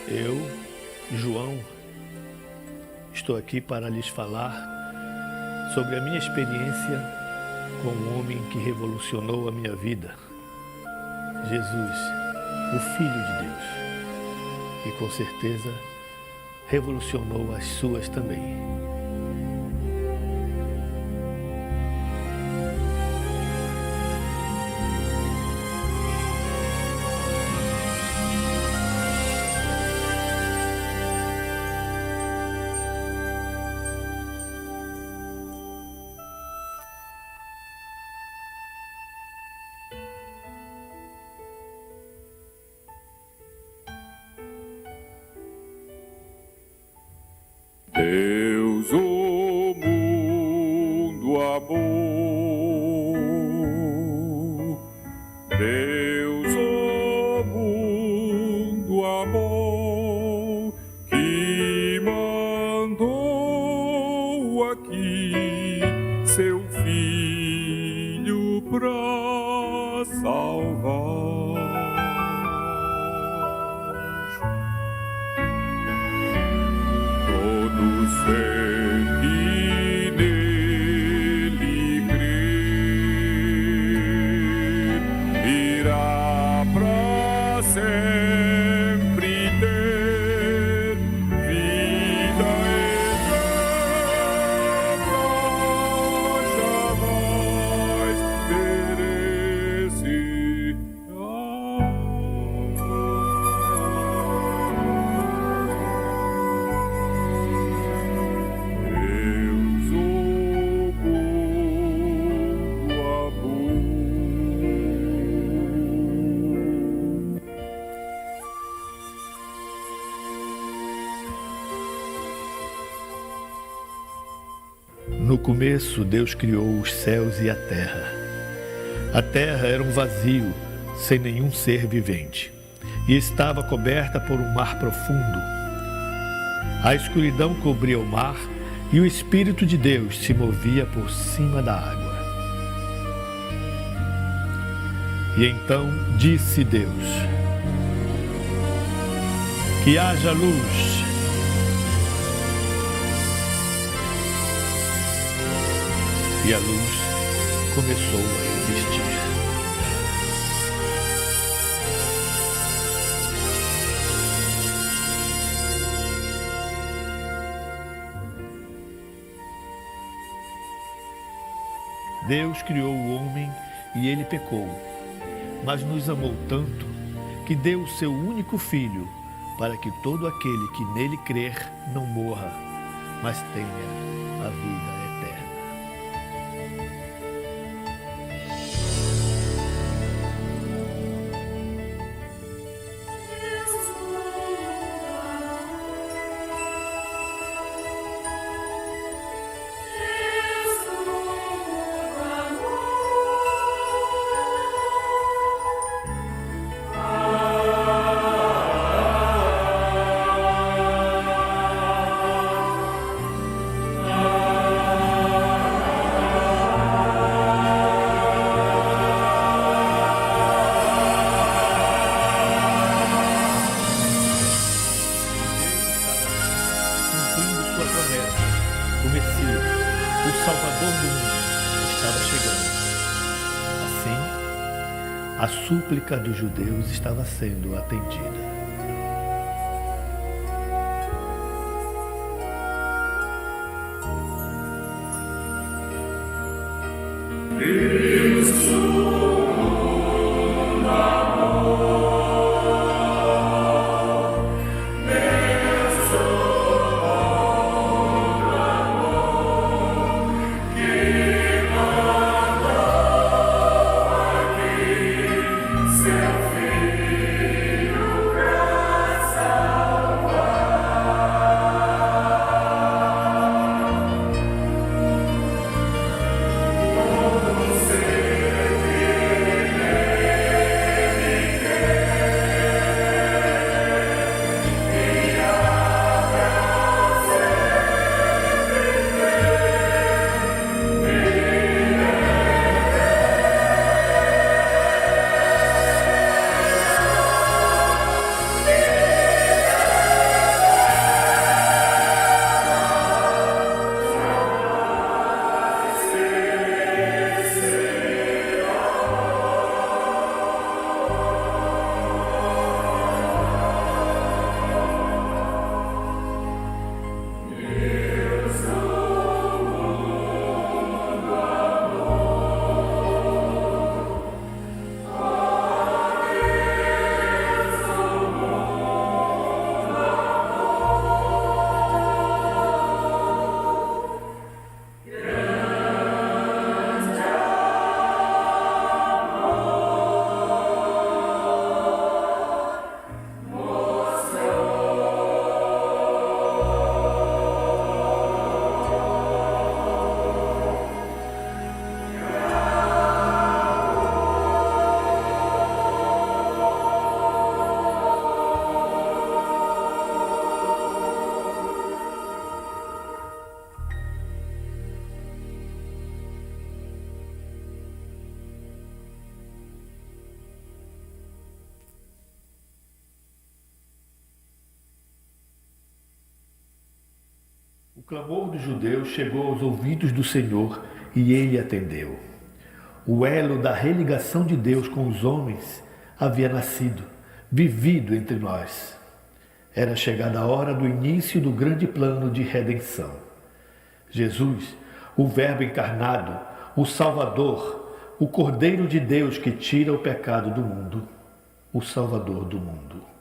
Eu, João, estou aqui para lhes falar sobre a minha experiência com um homem que revolucionou a minha vida, Jesus, o Filho de Deus, e com certeza revolucionou as suas também. Deus o mundo amou, Deus o mundo amou, que mandou aqui seu Filho pra salvar. Todo ser que nele crer irá pra sempre ter vida eterna, jamais perecerá. Deus o mundo amou. No começo, Deus criou os céus e a terra. A terra era um vazio, sem nenhum ser vivente, e estava coberta por um mar profundo. A escuridão cobria o mar, e o Espírito de Deus se movia por cima da água. E então disse Deus: que haja luz. E a luz começou a existir. Deus criou o homem e ele pecou, mas nos amou tanto que deu o seu único filho para que todo aquele que nele crer não morra, mas tenha a vida eterna. Cumprindo sua promessa, o Messias, o Salvador do mundo, estava chegando. Assim, a súplica dos judeus estava sendo atendida. Você clamor dos judeus chegou aos ouvidos do Senhor e ele atendeu. O elo da religação de Deus com os homens havia nascido, vivido entre nós. Era chegada a hora do início do grande plano de redenção. Jesus, o Verbo encarnado, o Salvador, o Cordeiro de Deus que tira o pecado do mundo, o Salvador do mundo.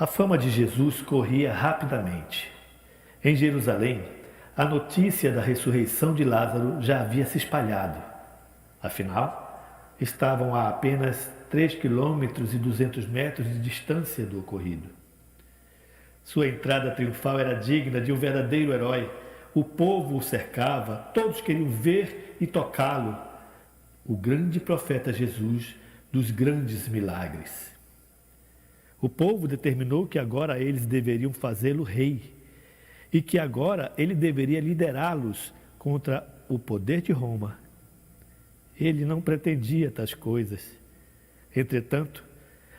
A fama de Jesus corria rapidamente. Em Jerusalém, a notícia da ressurreição de Lázaro já havia se espalhado. Afinal, estavam a apenas 3,2 km de distância do ocorrido. Sua entrada triunfal era digna de um verdadeiro herói. O povo o cercava, todos queriam ver e tocá-lo. O grande profeta Jesus dos grandes milagres. O povo determinou que agora eles deveriam fazê-lo rei e que agora ele deveria liderá-los contra o poder de Roma. Ele não pretendia tais coisas. Entretanto,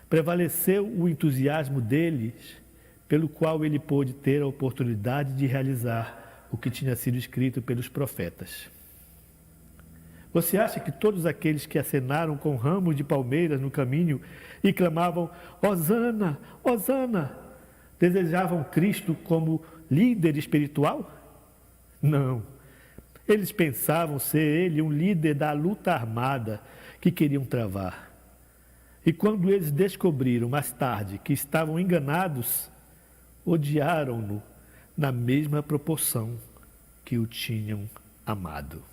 prevaleceu o entusiasmo deles, pelo qual ele pôde ter a oportunidade de realizar o que tinha sido escrito pelos profetas. Você acha que todos aqueles que acenaram com ramos de palmeiras no caminho e clamavam, Hosana, Hosana, desejavam Cristo como líder espiritual? Não. Eles pensavam ser ele um líder da luta armada que queriam travar. E quando eles descobriram mais tarde que estavam enganados, odiaram-no na mesma proporção que o tinham amado.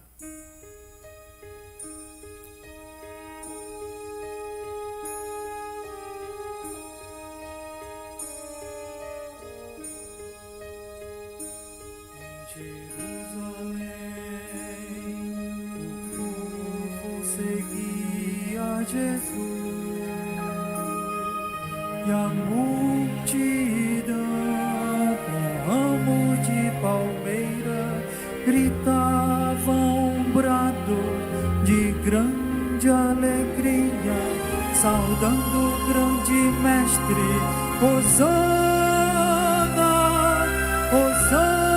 Seguia Jesus e a multidão com ramos de palmeira gritava um brado de grande alegria, saudando o grande mestre. Hosana, Hosana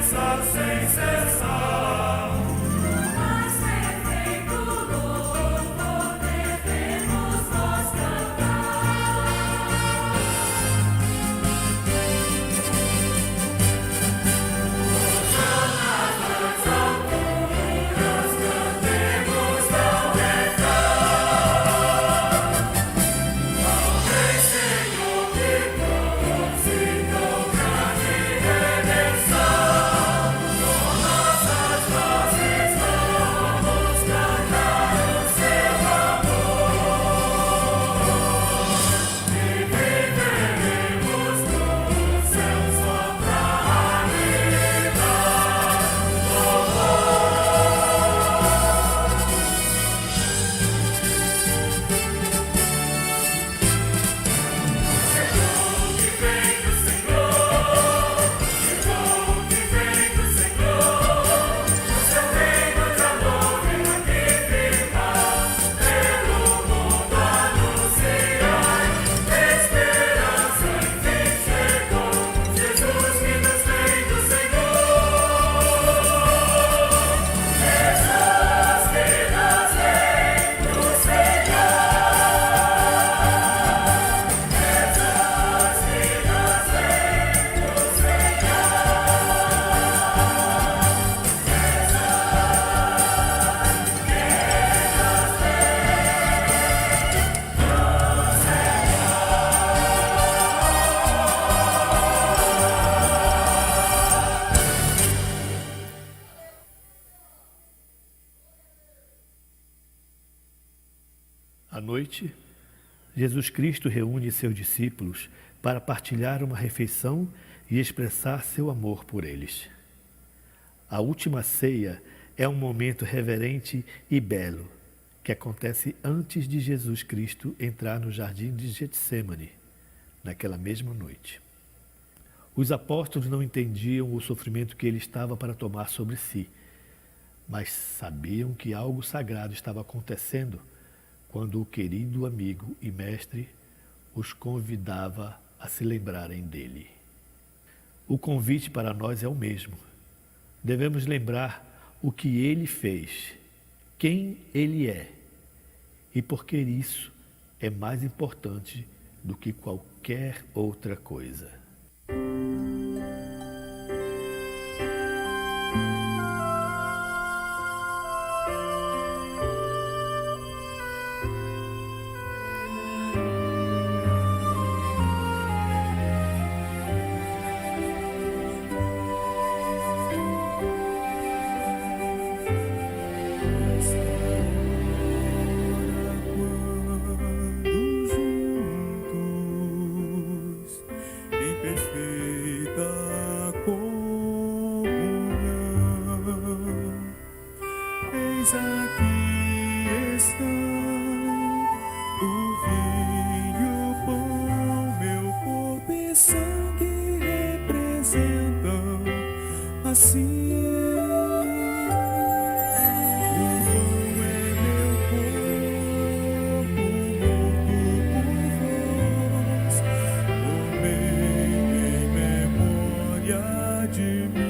nas alturas. À noite, Jesus Cristo reúne seus discípulos para partilhar uma refeição e expressar seu amor por eles. A última ceia é um momento reverente e belo que acontece antes de Jesus Cristo entrar no jardim de Getsêmani, naquela mesma noite. Os apóstolos não entendiam o sofrimento que ele estava para tomar sobre si, mas sabiam que algo sagrado estava acontecendo quando o querido amigo e mestre os convidava a se lembrarem dele. O convite para nós é o mesmo. Devemos lembrar o que ele fez, quem ele é, e porque isso é mais importante do que qualquer outra coisa. Aqui estão o vinho, o pão, meu corpo e sangue representam assim. O pão é meu corpo morto por vós, tomei em memória de mim.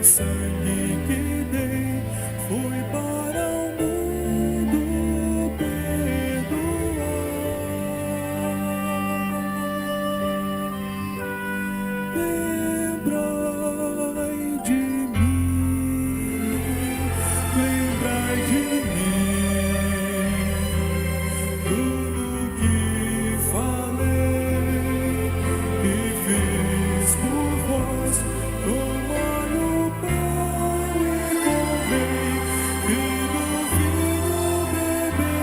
Sangue que dei foi para o mundo perdoar. Lembrai de mim, lembrai de mim, tudo que falei e fiz por vós. Tomai o pão e comei, e do vinho bebei.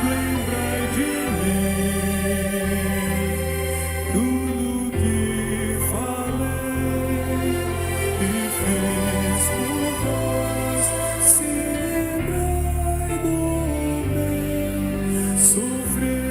Lembrai de mim, tudo que falei e fiz por vós. Se lembrai do meu sofrer.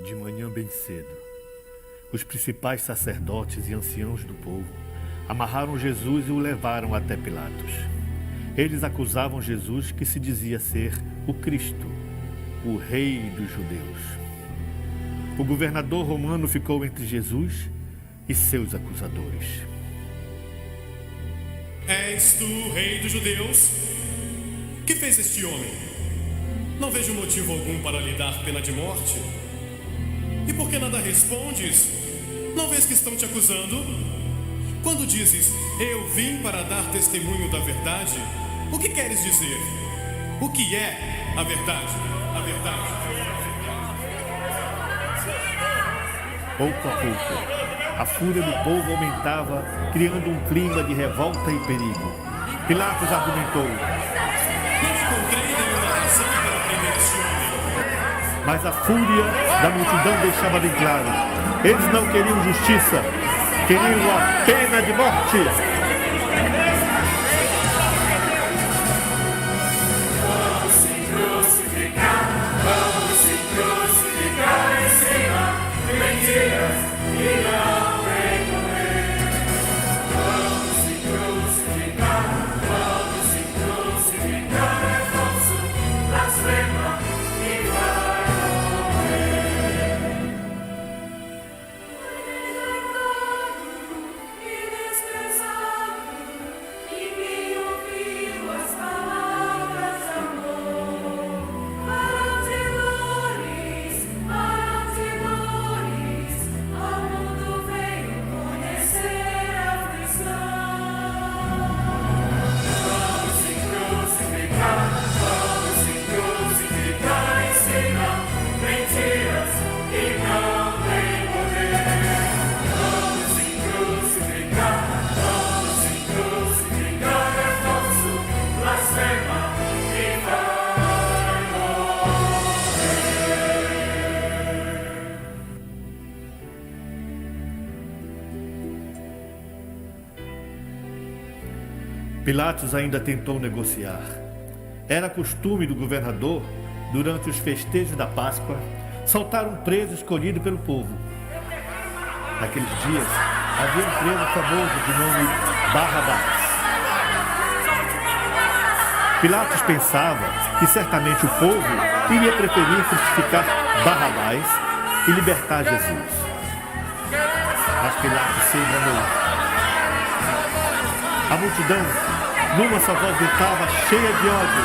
De manhã bem cedo, os principais sacerdotes e anciãos do povo amarraram Jesus e o levaram até Pilatos. Eles acusavam Jesus que se dizia ser o Cristo, o Rei dos Judeus. O governador romano ficou entre Jesus e seus acusadores. És tu o Rei dos Judeus? Que fez este homem? Não vejo motivo algum para lhe dar pena de morte. E por que nada respondes? Não vês que estão te acusando? Quando dizes, eu vim para dar testemunho da verdade, o que queres dizer? O que é a verdade? A verdade. Pouco a pouco, a fúria do povo aumentava, criando um clima de revolta e perigo. Pilatos argumentou: Não encontrei nenhuma razão para prender este homem. mas a fúria da multidão deixava bem claro: eles não queriam justiça, queriam a pena de morte. Pilatos ainda tentou negociar. Era costume do governador, durante os festejos da Páscoa, soltar um preso escolhido pelo povo. Naqueles dias, havia um preso famoso de nome Barrabás. Pilatos pensava que certamente o povo iria preferir crucificar Barrabás e libertar Jesus. Mas Pilatos se enganou. A multidão, numa só voz, gritava, cheia de ódio: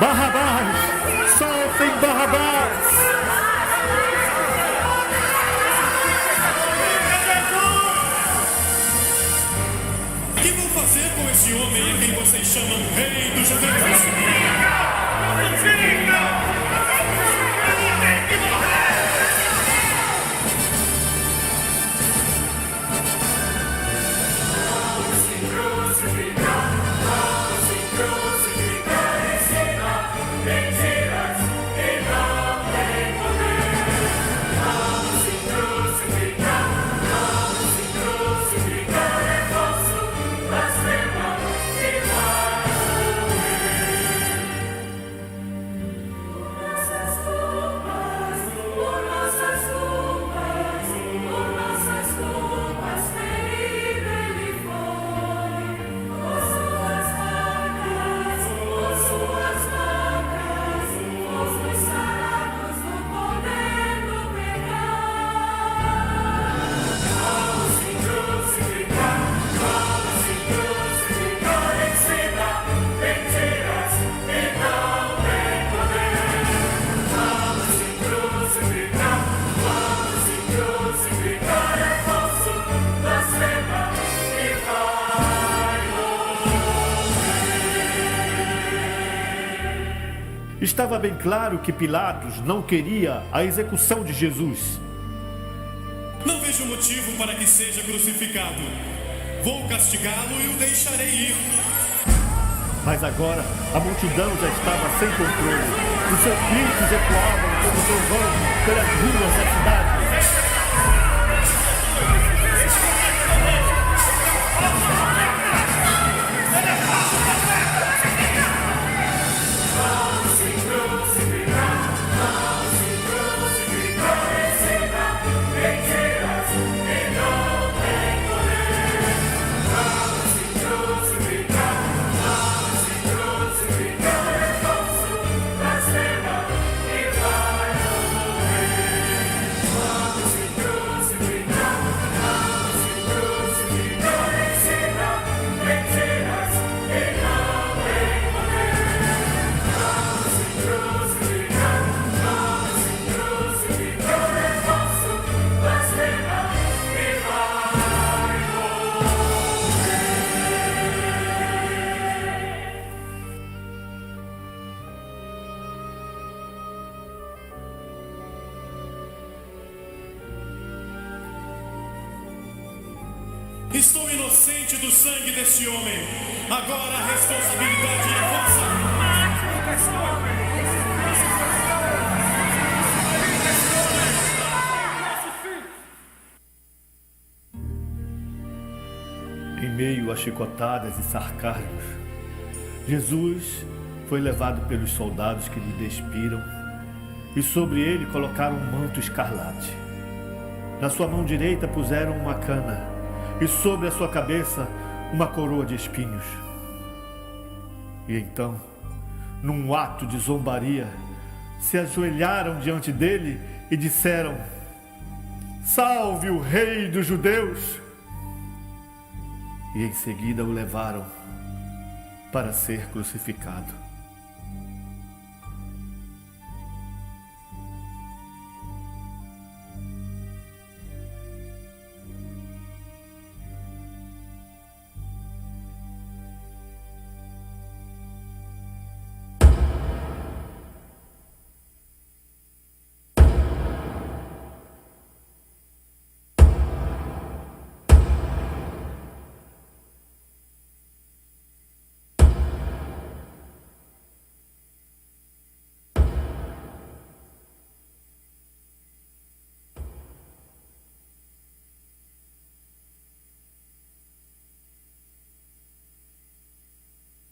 Barrabás! Soltem Barrabás! O que vão fazer com esse homem a quem vocês chamam Rei dos Judeus? Estava bem claro que Pilatos não queria a execução de Jesus. Não vejo motivo para que seja crucificado. Vou castigá-lo e o deixarei ir. Mas agora a multidão já estava sem controle. Os seus gritos ecoavam como trovão pelas ruas da cidade. Estou inocente do sangue deste homem. Agora a responsabilidade é vossa. Em meio a chicotadas e sarcasmos, Jesus foi levado pelos soldados que lhe despiram e sobre ele colocaram um manto escarlate. Na sua mão direita puseram uma cana e sobre a sua cabeça uma coroa de espinhos. E então, num ato de zombaria, se ajoelharam diante dele e disseram: "Salve o Rei dos Judeus!" E em seguida o levaram para ser crucificado.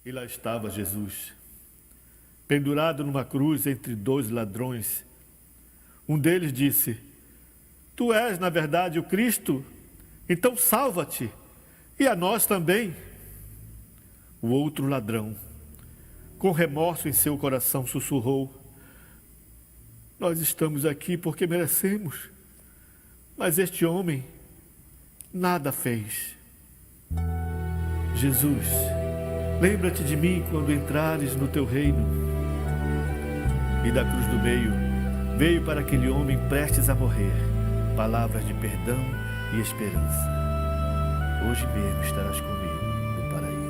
E lá estava Jesus, pendurado numa cruz entre 2 ladrões. Um deles disse: "Tu és, na verdade, o Cristo? Então salva-te, e a nós também." O outro ladrão, com remorso em seu coração, sussurrou: "Nós estamos aqui porque merecemos, mas este homem nada fez." Jesus, lembra-te de mim quando entrares no teu reino. E da cruz do meio veio para aquele homem prestes a morrer palavras de perdão e esperança. Hoje mesmo estarás comigo no paraíso.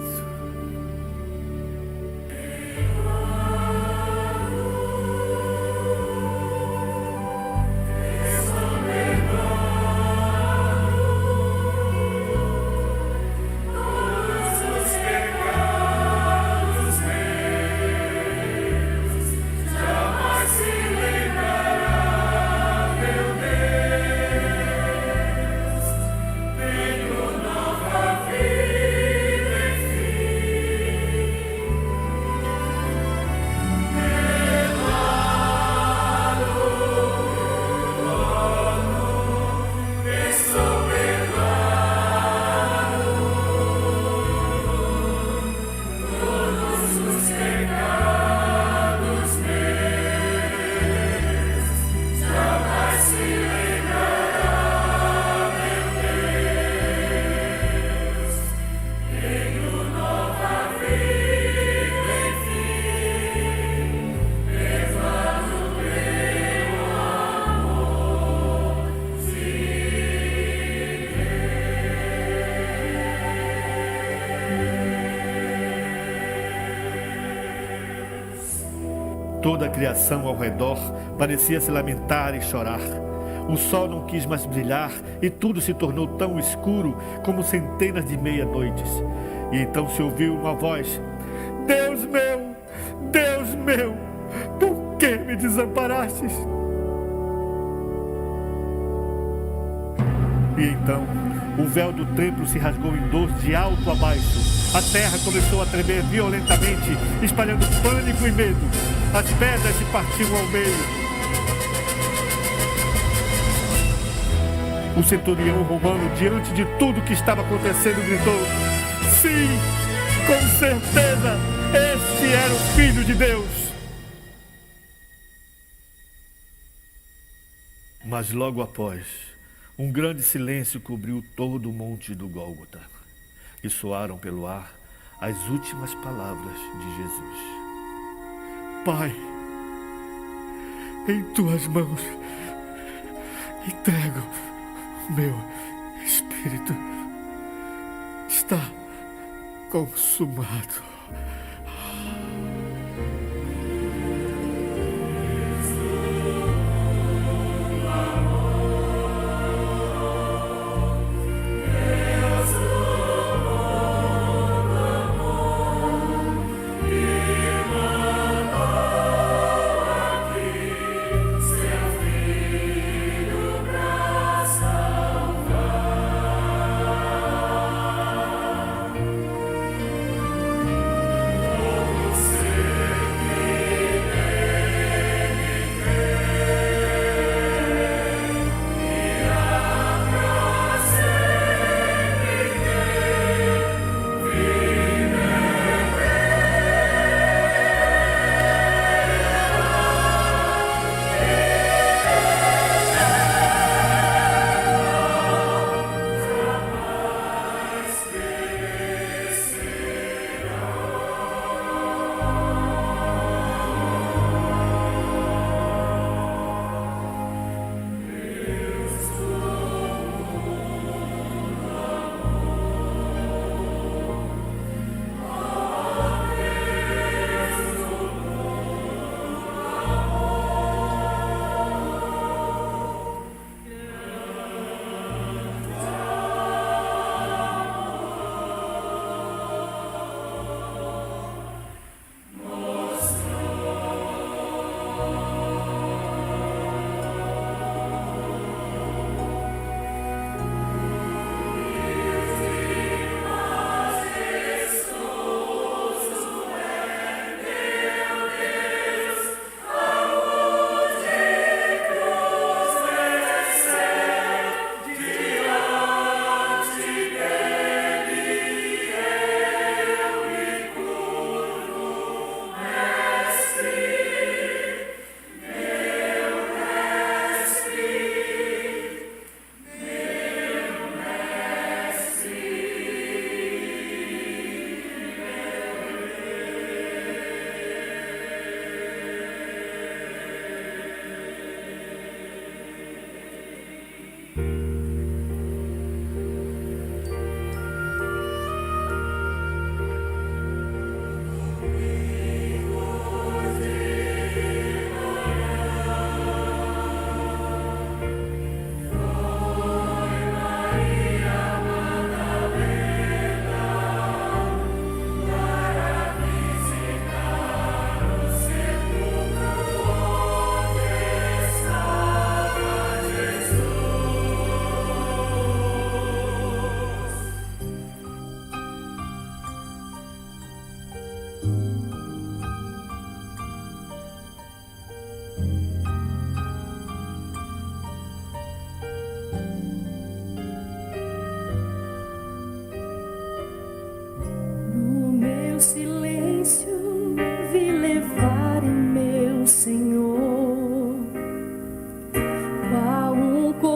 Toda a criação ao redor parecia se lamentar e chorar. O sol não quis mais brilhar e tudo se tornou tão escuro como centenas de meia-noites. E então se ouviu uma voz: Deus meu, por que me desamparastes?" E então o véu do templo se rasgou em 2 de alto a baixo. A terra começou a tremer violentamente, espalhando pânico e medo. As pedras se partiam ao meio. O centurião romano, diante de tudo que estava acontecendo, gritou: "Sim, com certeza, este era o Filho de Deus." Mas logo após, um grande silêncio cobriu todo o monte do Gólgota e soaram pelo ar as últimas palavras de Jesus: "Pai, em tuas mãos entrego o meu espírito. Está consumado." Deus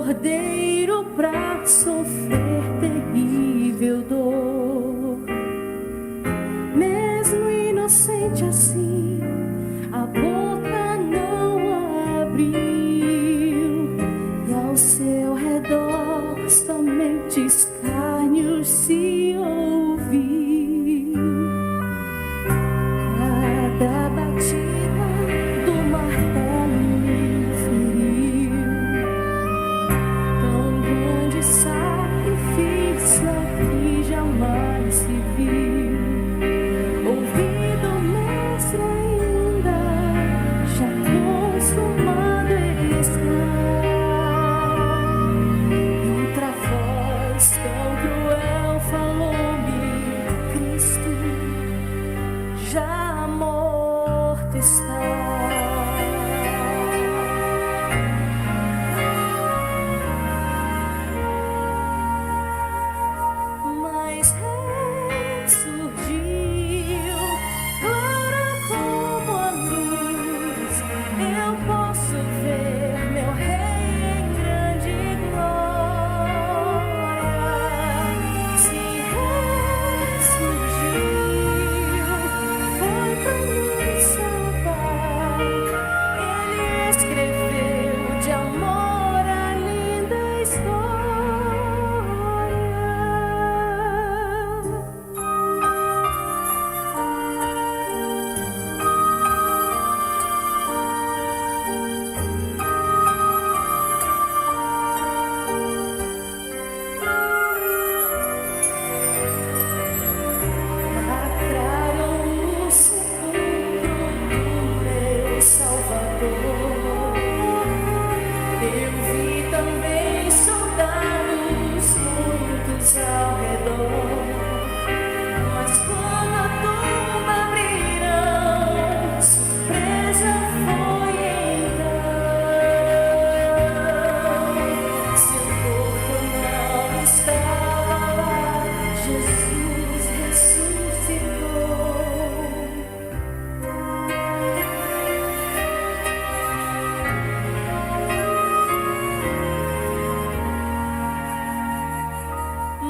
cordeiro pra sofrer terrível dor. Mesmo inocente assim, a boca não abriu, e ao seu redor somente escárnios se ouviu. Cada batida do martelo me feriu. Tão grande sacrifício aqui jamais se viu. Ouvido mestre ainda, já consumado está. E outra voz tão cruel falou-me: Cristo já morto está. Mas ressurgiu, clara como a luz. Eu posso ver meu Rei em grande glória. Se ressurgiu, foi pra nos salvar. Ele escreveu de amor a linda história. Lacraram o sepulcro do meu Salvador. Eu vi também soldados muitos ao redor. Mas quando a tumba abriram, surpresa foi então. Seu corpo não estava lá, Jesus ressuscitou.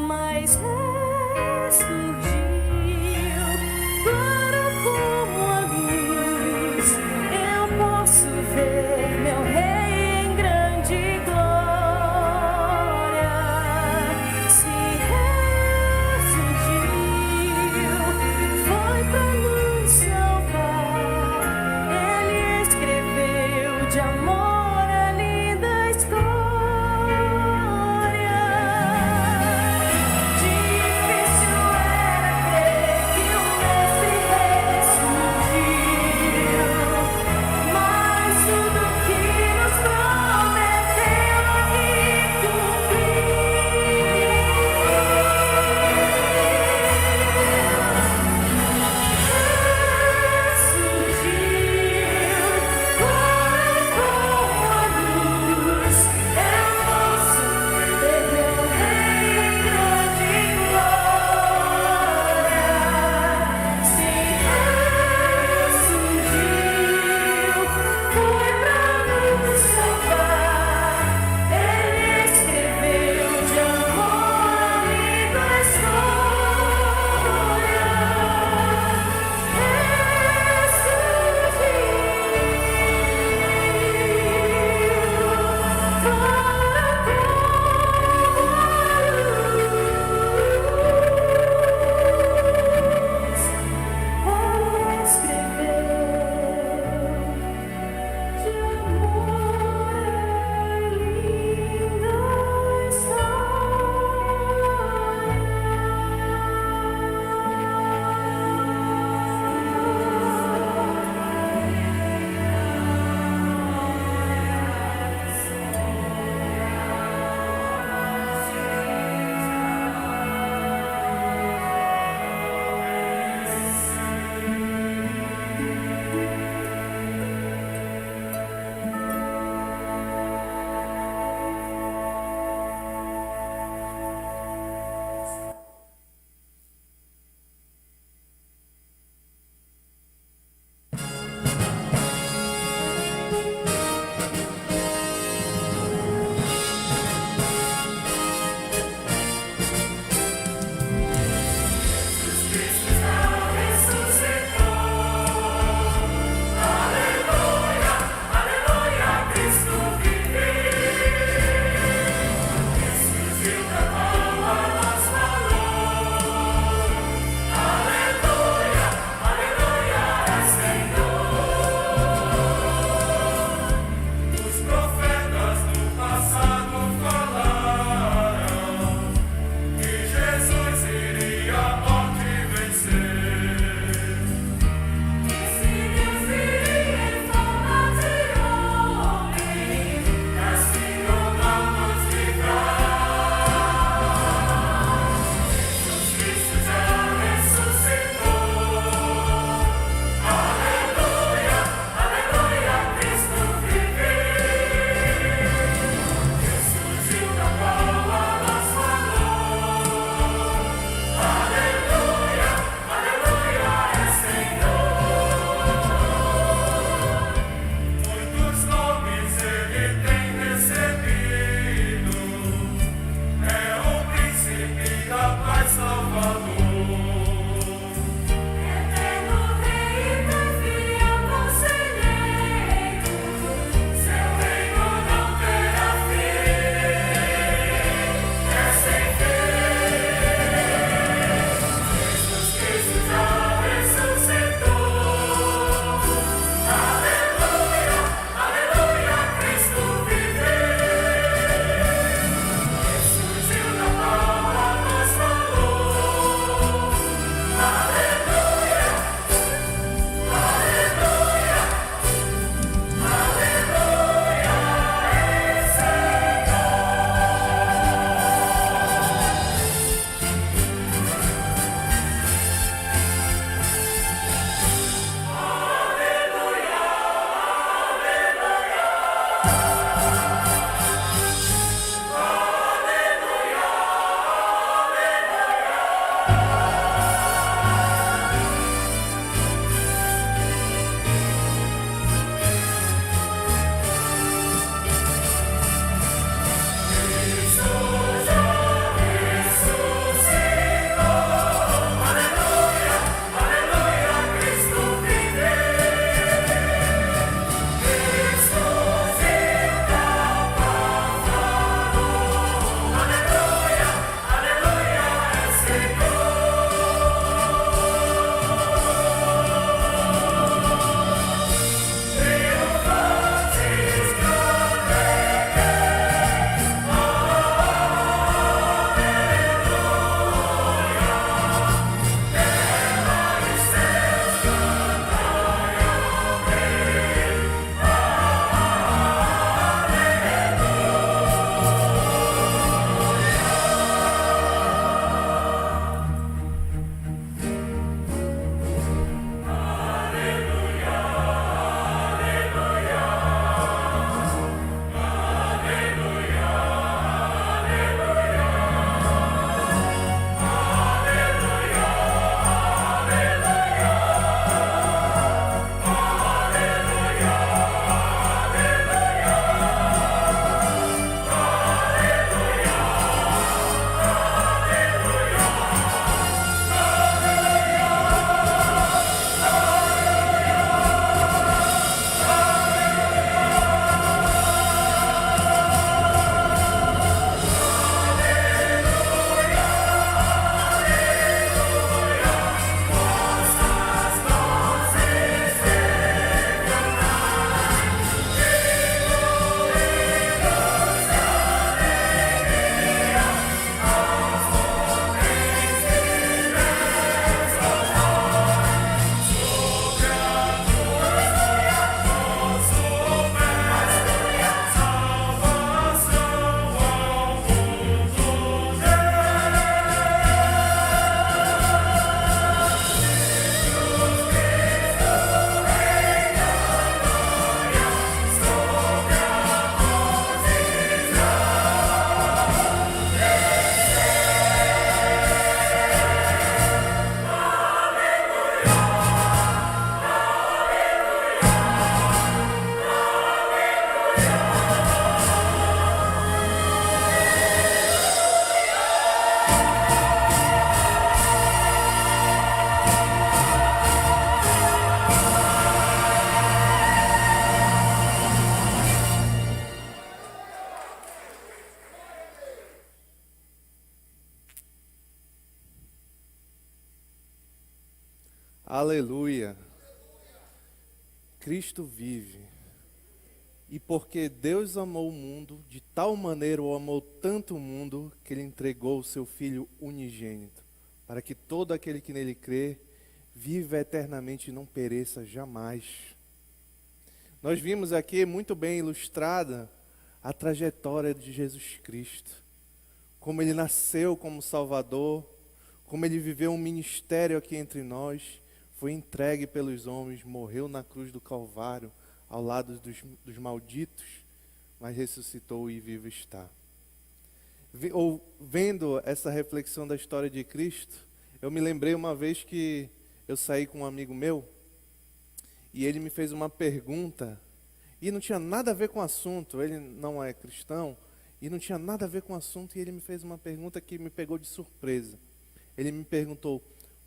Mas ressurgiu, claro como a luz. Eu posso ver meu Rei em grande glória. Se ressurgiu, foi pra nos salvar. Ele escreveu de amor a linda história. Difícil era crer que o Mestre ressurgiu, mas tudo que nos prometeu aqui cumpriu. Ressurgiu, claro como Aleluia. Cristo vive. E porque Deus amou o mundo, de tal maneira o amou tanto o mundo, que Ele entregou o seu Filho unigênito, para que todo aquele que nele crê, viva eternamente e não pereça jamais. Nós vimos aqui muito bem ilustrada a trajetória de Jesus Cristo. Como Ele nasceu como Salvador, como Ele viveu um ministério aqui entre nós, foi entregue pelos homens, morreu na cruz do Calvário, ao lado dos malditos, mas ressuscitou e vivo está. Vendo essa reflexão da história de Cristo, eu me lembrei uma vez que eu saí com um amigo meu, e ele me fez uma pergunta, e não tinha nada a ver com o assunto, ele não é cristão, e não tinha nada a ver com o assunto, e ele me fez uma pergunta que me pegou de surpresa. Ele me perguntou,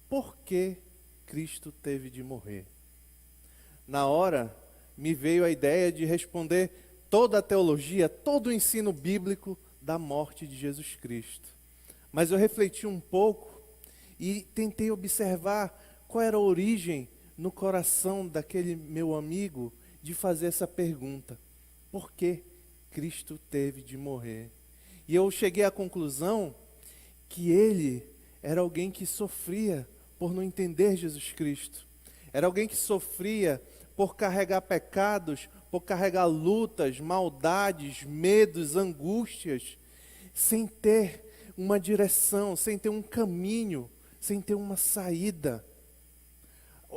por que Cristo teve de morrer? Na hora, me veio a ideia de responder toda a teologia, todo o ensino bíblico da morte de Jesus Cristo. Mas eu refleti um pouco e tentei observar qual era a origem no coração daquele meu amigo de fazer essa pergunta. Por que Cristo teve de morrer? E eu cheguei à conclusão que ele era alguém que sofria por não entender Jesus Cristo. Era alguém que sofria por carregar pecados, por carregar lutas, maldades, medos, angústias, sem ter uma direção, sem ter um caminho, sem ter uma saída.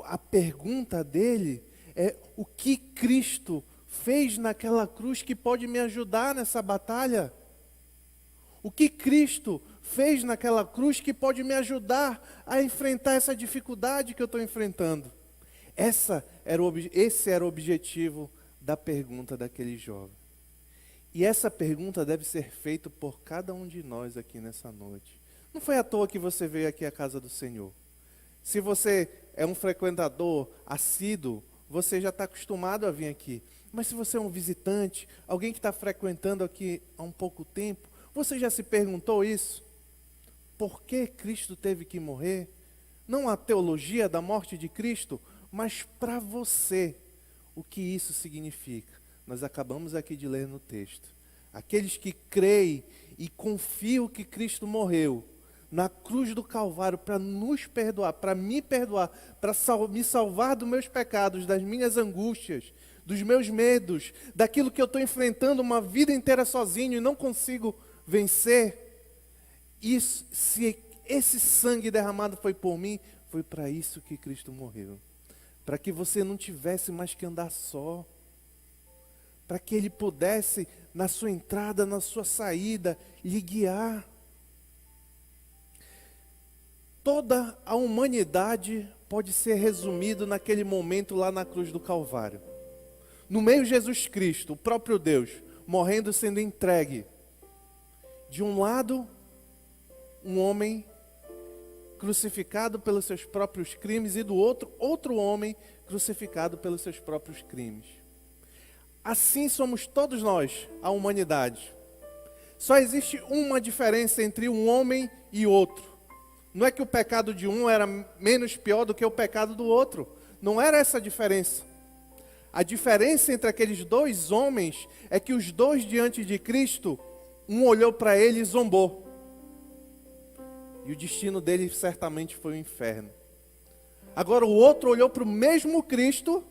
A pergunta dele é: o que Cristo fez naquela cruz que pode me ajudar nessa batalha? O que Cristo fez naquela cruz que pode me ajudar a enfrentar essa dificuldade que eu estou enfrentando? Esse era o objetivo da pergunta daquele jovem. E essa pergunta deve ser feita por cada um de nós aqui nessa noite. Não foi à toa que você veio aqui à casa do Senhor. Se você é um frequentador assíduo, você já está acostumado a vir aqui. Mas se você é um visitante, alguém que está frequentando aqui há um pouco tempo, você já se perguntou isso? Por que Cristo teve que morrer? Não a teologia da morte de Cristo, mas para você, o que isso significa? Nós acabamos aqui de ler no texto. Aqueles que creem e confiam que Cristo morreu na cruz do Calvário para nos perdoar, para me perdoar, para me salvar dos meus pecados, das minhas angústias, dos meus medos, daquilo que eu estou enfrentando uma vida inteira sozinho e não consigo vencer. Isso, se esse sangue derramado foi por mim, foi para isso que Cristo morreu. Para que você não tivesse mais que andar só. Para que Ele pudesse, na sua entrada, na sua saída, lhe guiar. Toda a humanidade pode ser resumido naquele momento lá na cruz do Calvário. No meio Jesus Cristo, o próprio Deus, morrendo, sendo entregue. De um lado, um homem crucificado pelos seus próprios crimes, e do outro homem crucificado pelos seus próprios crimes. Assim somos todos nós, a humanidade. Só existe uma diferença entre um homem e outro. Não é que o pecado de um era menos pior do que o pecado do outro. Não era essa a diferença. A diferença entre aqueles dois homens é que os dois diante de Cristo, um olhou para ele e zombou. E o destino dele certamente foi o inferno. Agora o outro olhou para o mesmo Cristo.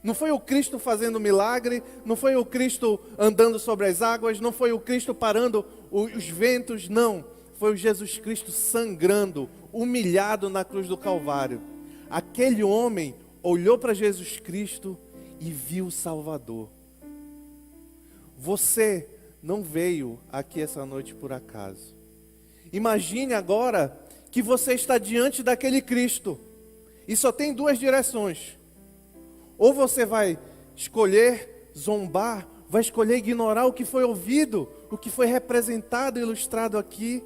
Não foi o Cristo fazendo milagre, não foi o Cristo andando sobre as águas, não foi o Cristo parando os ventos, não. Foi o Jesus Cristo sangrando, humilhado na cruz do Calvário. Aquele homem olhou para Jesus Cristo e viu o Salvador. Você não veio aqui essa noite por acaso. Imagine agora que você está diante daquele Cristo e só tem duas direções. Ou você vai escolher zombar, vai escolher ignorar o que foi ouvido, o que foi representado e ilustrado aqui,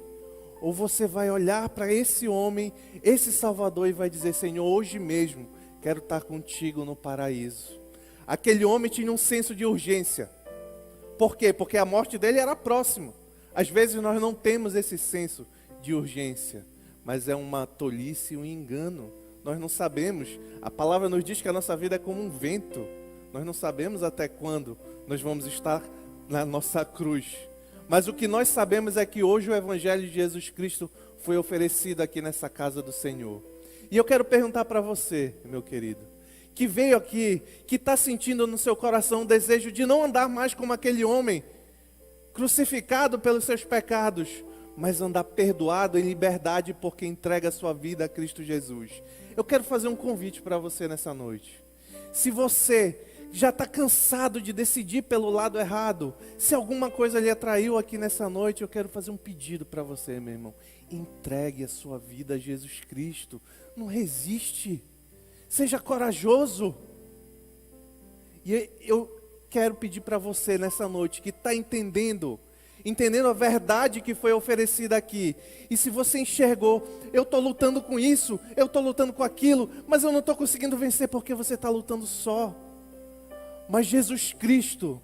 ou você vai olhar para esse homem, esse Salvador, e vai dizer: Senhor, hoje mesmo quero estar contigo no paraíso. Aquele homem tinha um senso de urgência. Por quê? Porque a morte dele era próxima. Às vezes nós não temos esse senso de urgência, mas é uma tolice e um engano Nós não sabemos. A palavra nos diz que a nossa vida é como um vento. Nós não sabemos até quando nós vamos estar na nossa cruz. Mas o que nós sabemos é que hoje o Evangelho de Jesus Cristo foi oferecido aqui nessa casa do Senhor. E eu quero perguntar para você, meu querido, que veio aqui, que está sentindo no seu coração o desejo de não andar mais como aquele homem, crucificado pelos seus pecados, mas andar perdoado em liberdade porque entrega a sua vida a Cristo Jesus. Eu quero fazer um convite para você nessa noite. Se você já está cansado de decidir pelo lado errado, se alguma coisa lhe atraiu aqui nessa noite, eu quero fazer um pedido para você, meu irmão. Entregue a sua vida a Jesus Cristo. Não resiste. Seja corajoso. E eu quero pedir para você nessa noite que está entendendo a verdade que foi oferecida aqui. E se você enxergou, eu estou lutando com isso, eu estou lutando com aquilo, mas eu não estou conseguindo vencer porque você está lutando só. Mas Jesus Cristo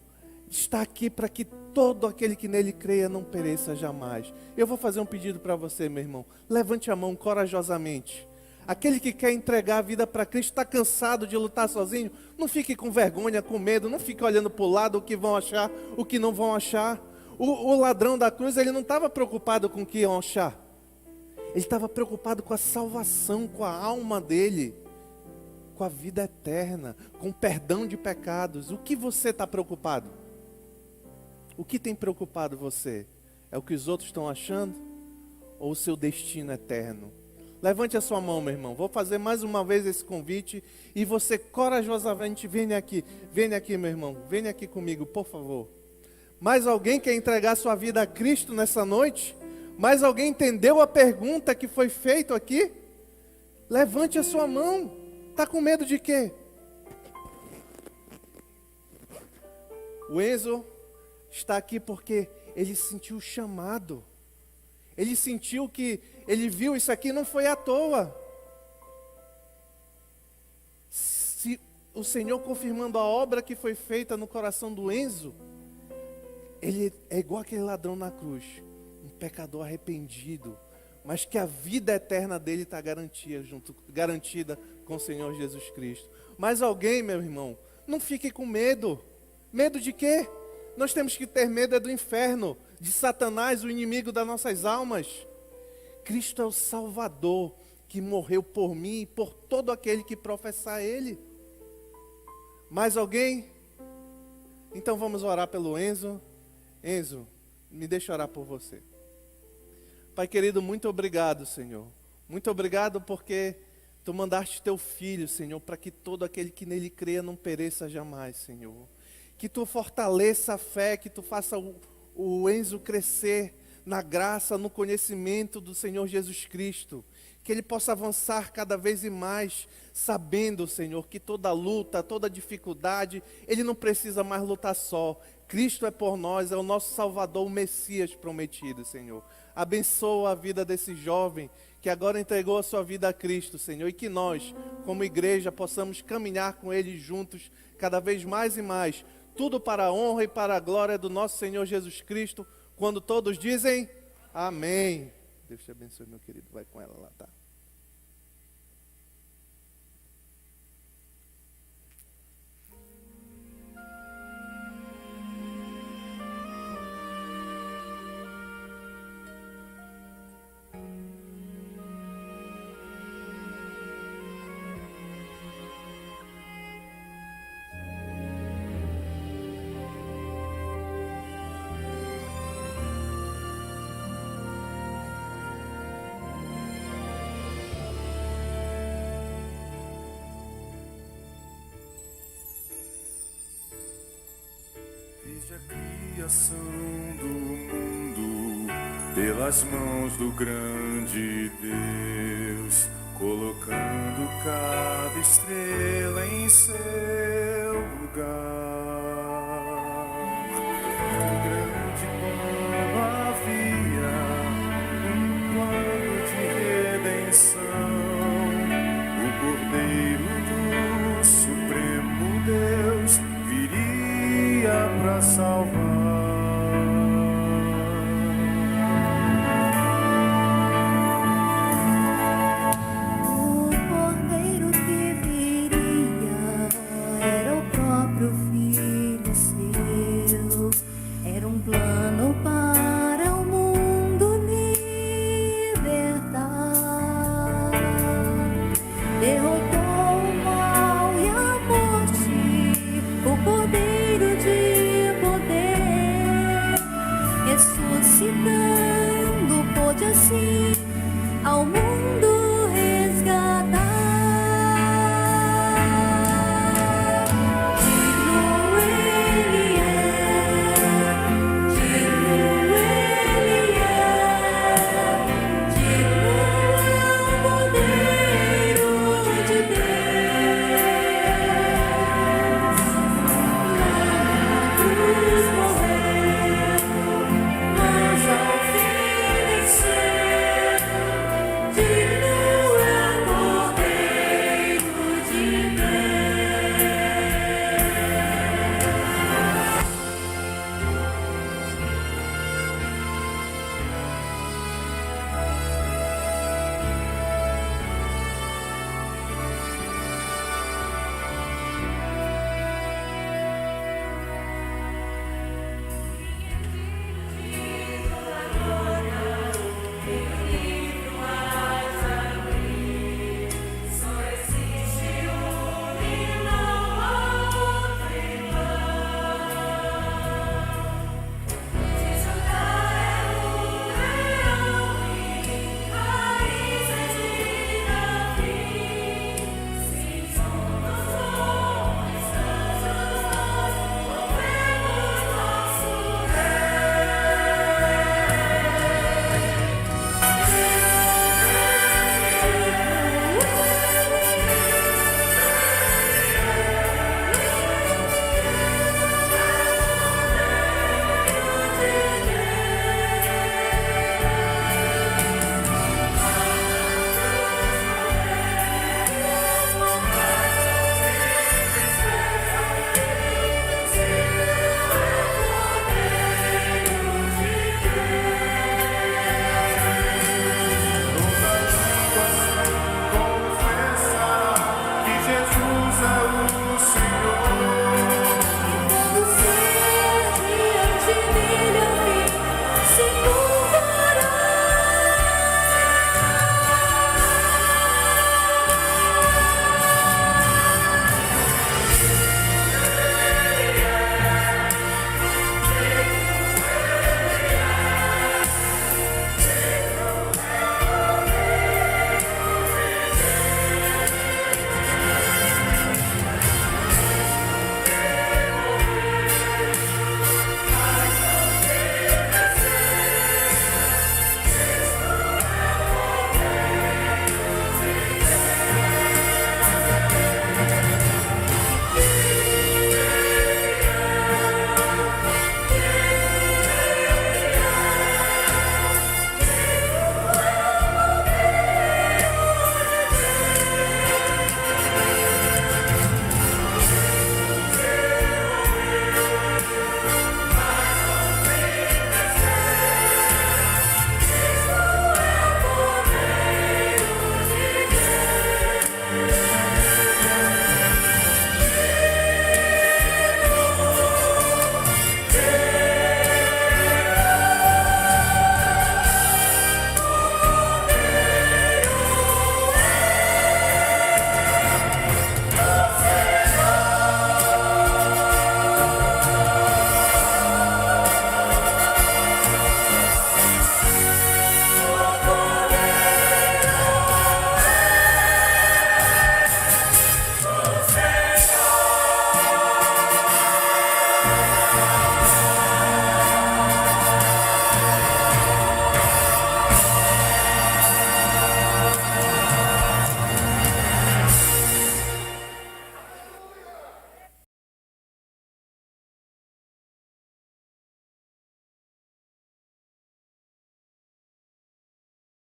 está aqui para que todo aquele que nele creia não pereça jamais. Eu vou fazer um pedido para você, meu irmão. Levante a mão corajosamente. Aquele que quer entregar a vida para Cristo, está cansado de lutar sozinho, não fique com vergonha, com medo, não fique olhando para o lado o que vão achar, o que não vão achar. O ladrão da cruz, ele não estava preocupado com o que iam achar. Ele estava preocupado com a salvação, com a alma dele, com a vida eterna, com o perdão de pecados. O que você está preocupado? O que tem preocupado você? É o que os outros estão achando? Ou o seu destino eterno? Levante a sua mão, meu irmão. Vou fazer mais uma vez esse convite. E você corajosamente, venha aqui, meu irmão. Venha aqui comigo, por favor. Mais alguém quer entregar sua vida a Cristo nessa noite? Mais alguém entendeu a pergunta que foi feita aqui? Levante a sua mão. Está com medo de quê? O Enzo está aqui porque ele sentiu o chamado. Ele sentiu que ele viu isso aqui, não foi à toa. Se o Senhor confirmando a obra que foi feita no coração do Enzo, ele é igual aquele ladrão na cruz, um pecador arrependido, mas que a vida eterna dele está garantida com o Senhor Jesus Cristo. Mas alguém, meu irmão, não fique com medo. Medo de quê? Nós temos que ter medo do inferno, de Satanás, o inimigo das nossas almas. Cristo é o Salvador, que morreu por mim e por todo aquele que professar Ele. Mais alguém? Então vamos orar pelo Enzo. Enzo, me deixa orar por você. Pai querido, muito obrigado, Senhor. Muito obrigado porque Tu mandaste Teu Filho, Senhor, para que todo aquele que nele creia não pereça jamais, Senhor. Que Tu fortaleça a fé, que Tu faça o Enzo crescer na graça, no conhecimento do Senhor Jesus Cristo. Que ele possa avançar cada vez mais, sabendo, Senhor, que toda luta, toda dificuldade, ele não precisa mais lutar só. Cristo é por nós, é o nosso Salvador, o Messias prometido, Senhor. Abençoa a vida desse jovem que agora entregou a sua vida a Cristo, Senhor. E que nós, como igreja, possamos caminhar com ele juntos, cada vez mais e mais. Tudo para a honra e para a glória do nosso Senhor Jesus Cristo. Quando todos dizem, amém. Deus te abençoe, meu querido. Vai com ela lá, tá? Desde a criação do mundo, pelas mãos do grande Deus, colocando cada estrela em seu lugar. No grande plano havia um plano de redenção, o Cordeiro do Supremo Deus viria para salvar. O Cordeiro volte assim ao mundo.